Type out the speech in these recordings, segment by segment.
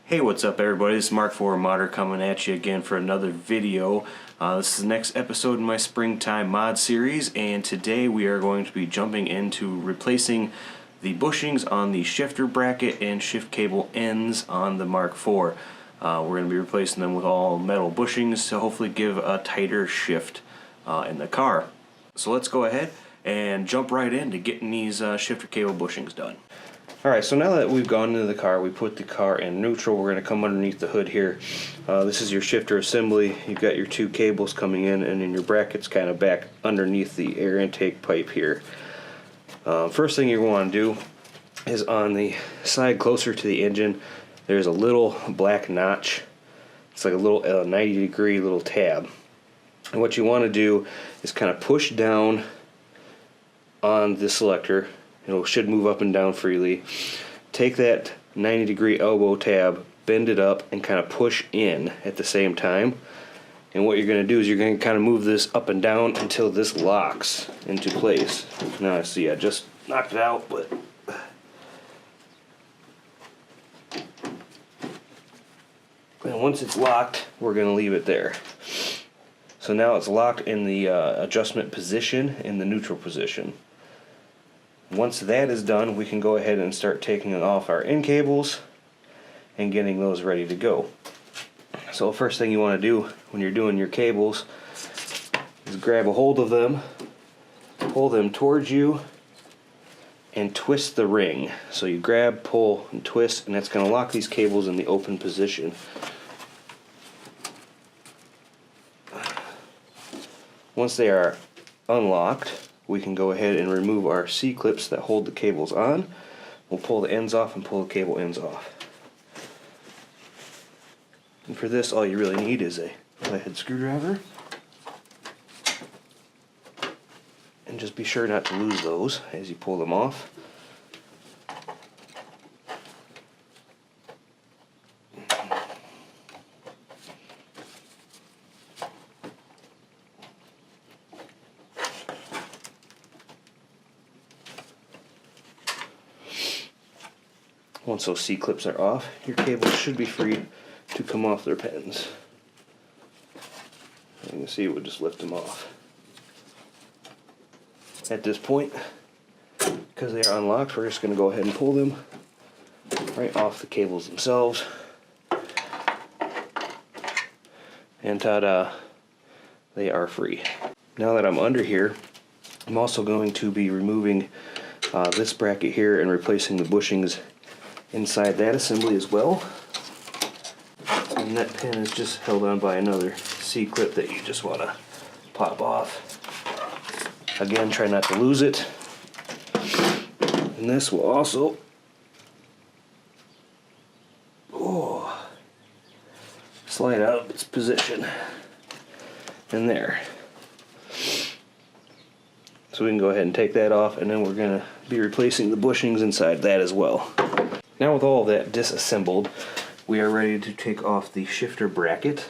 Hey, what's up everybody? This is MK4 Modder coming at you again for another video. This is the next episode in my springtime mod series, and today we are going to be jumping into replacing the bushings on the shifter bracket and shift cable ends on the MK4. We're going to be replacing them with all metal bushings to hopefully give a tighter shift in the car. So let's go ahead and jump right into getting these shifter cable bushings done. Alright, so now that we've gone into the car, we put the car in neutral. We're going to come underneath the hood here. This is your shifter assembly. You've got your two cables coming in, and then your bracket's kind of back underneath the air intake pipe here. First thing you want to do is on the side closer to the engine, there's a little black notch. It's like a little 90-degree little tab. And what you want to do is kind of push down on the selector. It should move up and down freely. Take that 90-degree elbow tab, bend it up, and kind of push in at the same time. And what you're going to do is you're going to kind of move this up and down until this locks into place. Now I see I just knocked it out, but and once it's locked, we're going to leave it there. So now it's locked in the adjustment position, in the neutral position. Once that is done, we can go ahead and start taking off our end cables and getting those ready to go. So the first thing you want to do when you're doing your cables is grab a hold of them, pull them towards you, and twist the ring. So you grab, pull, and twist, and that's going to lock these cables in the open position. Once they are unlocked, we can go ahead and remove our C-clips that hold the cables on. We'll pull the ends off and pull the cable ends off. And for this, all you really need is a flathead screwdriver. And just be sure not to lose those as you pull them off. Once those C-clips are off, your cables should be free to come off their pins. You can see it would just lift them off. At this point, because they are unlocked, we're just going to go ahead and pull them right off the cables themselves. And ta-da, they are free. Now that I'm under here, I'm also going to be removing this bracket here and replacing the bushings inside that assembly as well. And that pin is just held on by another C-clip that you just want to pop off. Again, try not to lose it. And this will also slide out of its position in there. So we can go ahead and take that off, and then we're going to be replacing the bushings inside that as well. Now with all of that disassembled, we are ready to take off the shifter bracket.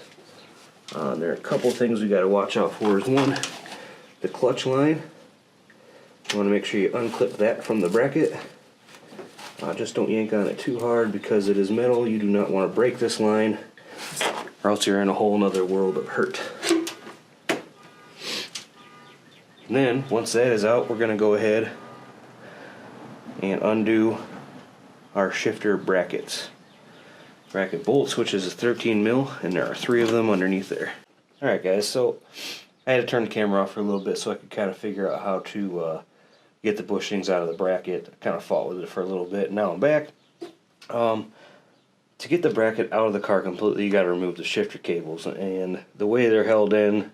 There are a couple things we got to watch out for. Is one, the clutch line. You want to make sure you unclip that from the bracket. Just don't yank on it too hard because it is metal. You do not want to break this line, or else you're in a whole nother world of hurt. And then, once that is out, we're going to go ahead and undo our shifter brackets. Bracket bolts, which is a 13 mil, and there are 3 of them underneath there. Alright guys, so I had to turn the camera off for a little bit so I could kind of figure out how to get the bushings out of the bracket. I kind of fought with it for a little bit. Now I'm back. To get the bracket out of the car completely, you got to remove the shifter cables, and the way they're held in,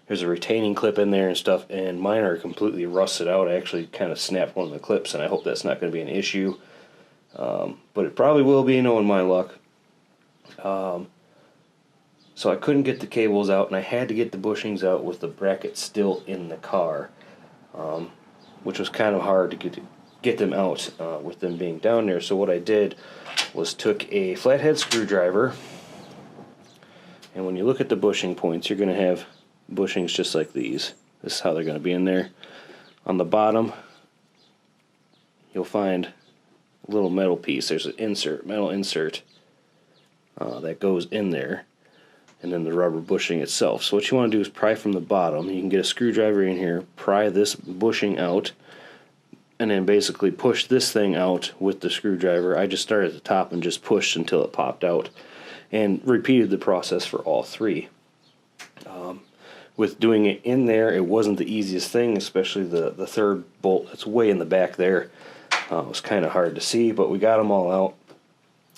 there's a retaining clip in there and stuff, and mine are completely rusted out. I actually kind of snapped one of the clips, and I hope that's not going to be an issue. But it probably will be, knowing my luck. So I couldn't get the cables out, and I had to get the bushings out with the bracket still in the car, which was kind of hard to get them out with them being down there. So what I did was took a flathead screwdriver, and when you look at the bushing points, you're going to have bushings just like these. This is how they're going to be in there. On the bottom, you'll find a little metal piece. There's an insert, metal insert that goes in there, and then the rubber bushing itself. So what you want to do is pry from the bottom. You can get a screwdriver in here, pry this bushing out, and then basically push this thing out with the screwdriver. I just started at the top and just pushed until it popped out, and repeated the process for all three. With doing it in there, it wasn't the easiest thing, especially the third bolt that's way in the back there. It was kind of hard to see, but we got them all out.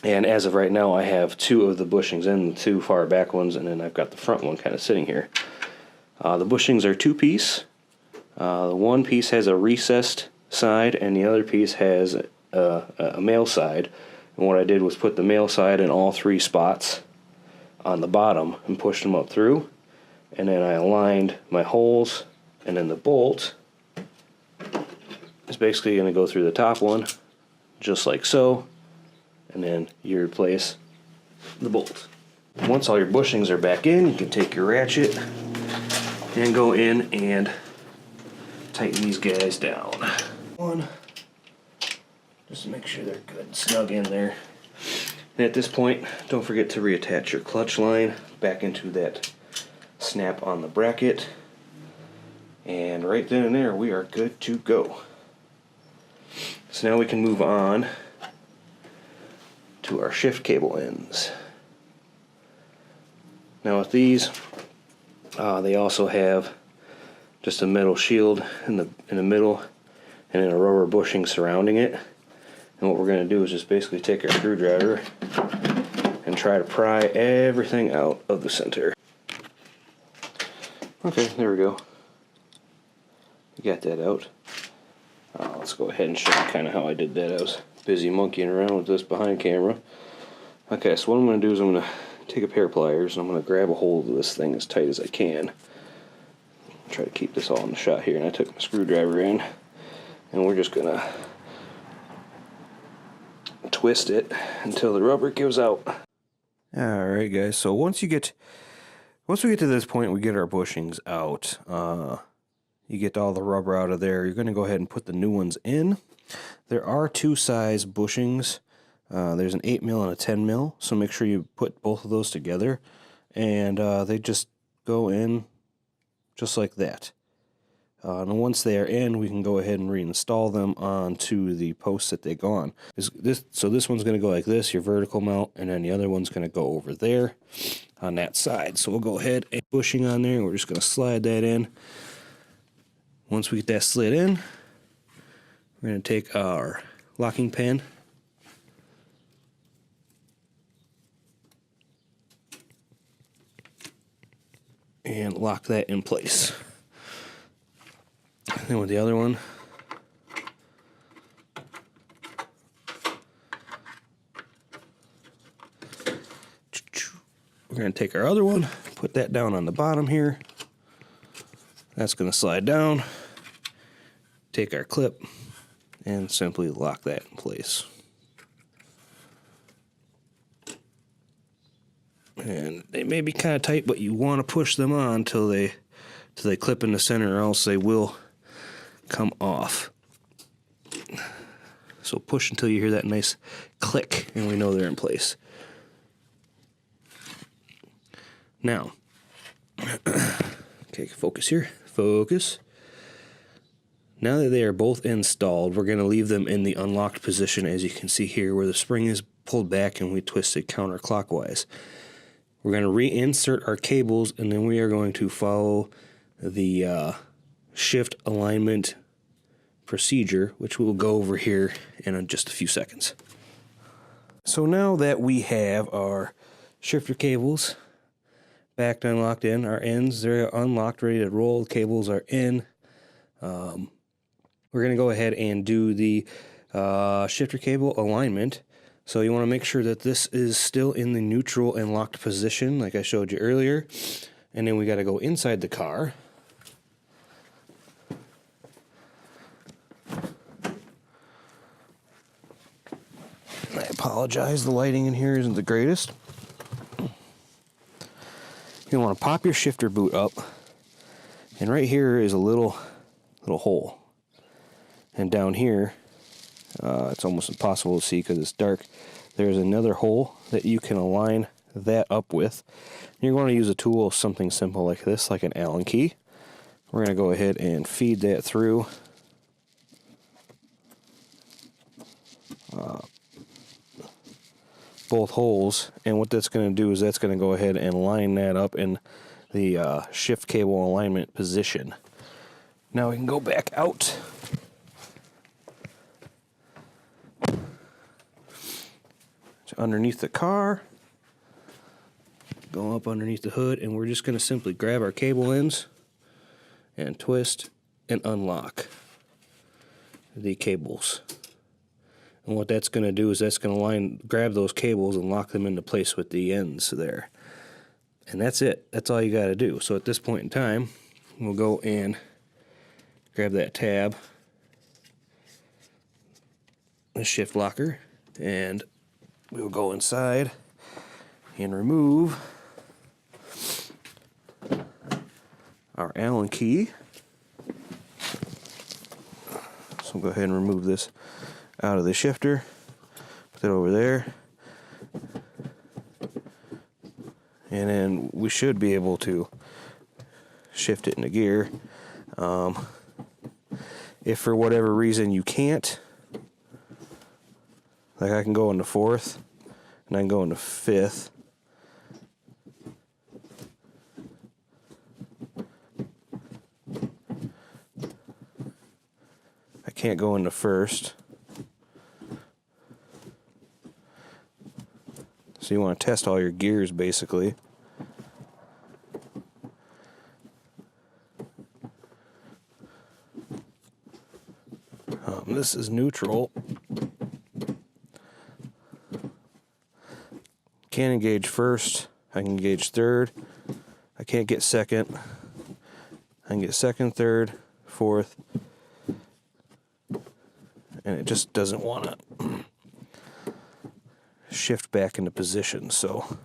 And as of right now, I have 2 of the bushings in, the 2 far back ones, and then I've got the front one kind of sitting here. The bushings are 2-piece. The one piece has a recessed side, and the other piece has a male side. And what I did was put the male side in all 3 spots on the bottom and pushed them up through. And then I aligned my holes, and then the bolt is basically going to go through the top one, just like so, and then you replace the bolt. Once all your bushings are back in, you can take your ratchet and go in and tighten these guys down. One, just to make sure they're good and snug in there. And at this point, don't forget to reattach your clutch line back into that snap on the bracket, and right then and there we are good to go. So now we can move on to our shift cable ends. Now with these, they also have just a metal shield in the middle, and then a rubber bushing surrounding it. And what we're going to do is just basically take our screwdriver and try to pry everything out of the center. Okay, there we go. We got that out. Let's go ahead and show you kind of how I did that. I was busy monkeying around with this behind camera. Okay, so what I'm going to do is I'm going to take a pair of pliers and I'm going to grab a hold of this thing as tight as I can. Try to keep this all in the shot here. And I took my screwdriver in, and we're just going to twist it until the rubber gives out. Alright guys, so once we get to this point, we get our bushings out. You get all the rubber out of there. You're going to go ahead and put the new ones in. There are 2 size bushings. There's an 8mm and a 10mm, so make sure you put both of those together. And they just go in just like that. And once they are in, we can go ahead and reinstall them onto the posts that they go on. So this one's going to go like this, your vertical mount, and then the other one's going to go over there on that side. So we'll go ahead and bushing on there, and we're just going to slide that in. Once we get that slid in, we're going to take our locking pin and lock that in place. Then with the other one, we're going to take our other one, put that down on the bottom here. That's going to slide down. Take our clip and simply lock that in place. And they may be kind of tight, but you want to push them on till they clip in the center, or else they will come off. So push until you hear that nice click, and we know they're in place. Now, okay, focus here. Focus. Now that they are both installed, we're going to leave them in the unlocked position, as you can see here, where the spring is pulled back and we twist it counterclockwise. We're going to reinsert our cables, and then we are going to follow the shift alignment procedure, which we'll go over here in just a few seconds. So now that we have our shifter cables backed and locked in, our ends, they're unlocked, ready to roll, the cables are in. We're going to go ahead and do the shifter cable alignment. So you want to make sure that this is still in the neutral and locked position, like I showed you earlier. And then we got to go inside the car. I apologize, the lighting in here isn't the greatest. You want to pop your shifter boot up, and right here is a little hole. And down here, it's almost impossible to see because it's dark. there's another hole that you can align that up with. You're going to use a tool, something simple like this, like an Allen key. We're going to go ahead and feed that through. Both holes, and what that's going to do is that's going to go ahead and line that up in the shift cable alignment position. Now we can go back out. Underneath the car, go up underneath the hood, and we're just going to simply grab our cable ends and twist and unlock the cables. And what that's going to do is that's going to grab those cables and lock them into place with the ends there. And that's it. That's all you got to do. So at this point in time, we'll go and grab that tab, the shift locker, and we'll go inside and remove our Allen key. So we'll go ahead and remove this out of the shifter, put that over there, and then we should be able to shift it into gear. If for whatever reason you can't, like I can go into fourth and I can go into fifth. I can't go into first. So you want to test all your gears basically. This is neutral. Can't engage first. I can engage third. I can't get second. I can get second, third, fourth. And it just doesn't want to shift back into position. So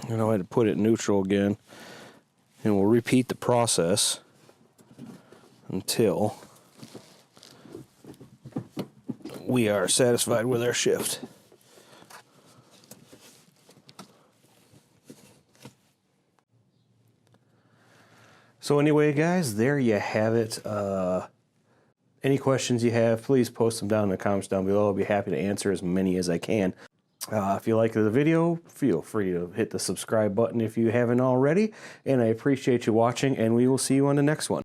I had to put it in neutral again. And we'll repeat the process until we are satisfied with our shift. So anyway, guys, there you have it. Any questions you have, please post them down in the comments down below. I'll be happy to answer as many as I can. If you like the video, feel free to hit the subscribe button if you haven't already. And I appreciate you watching, and we will see you on the next one.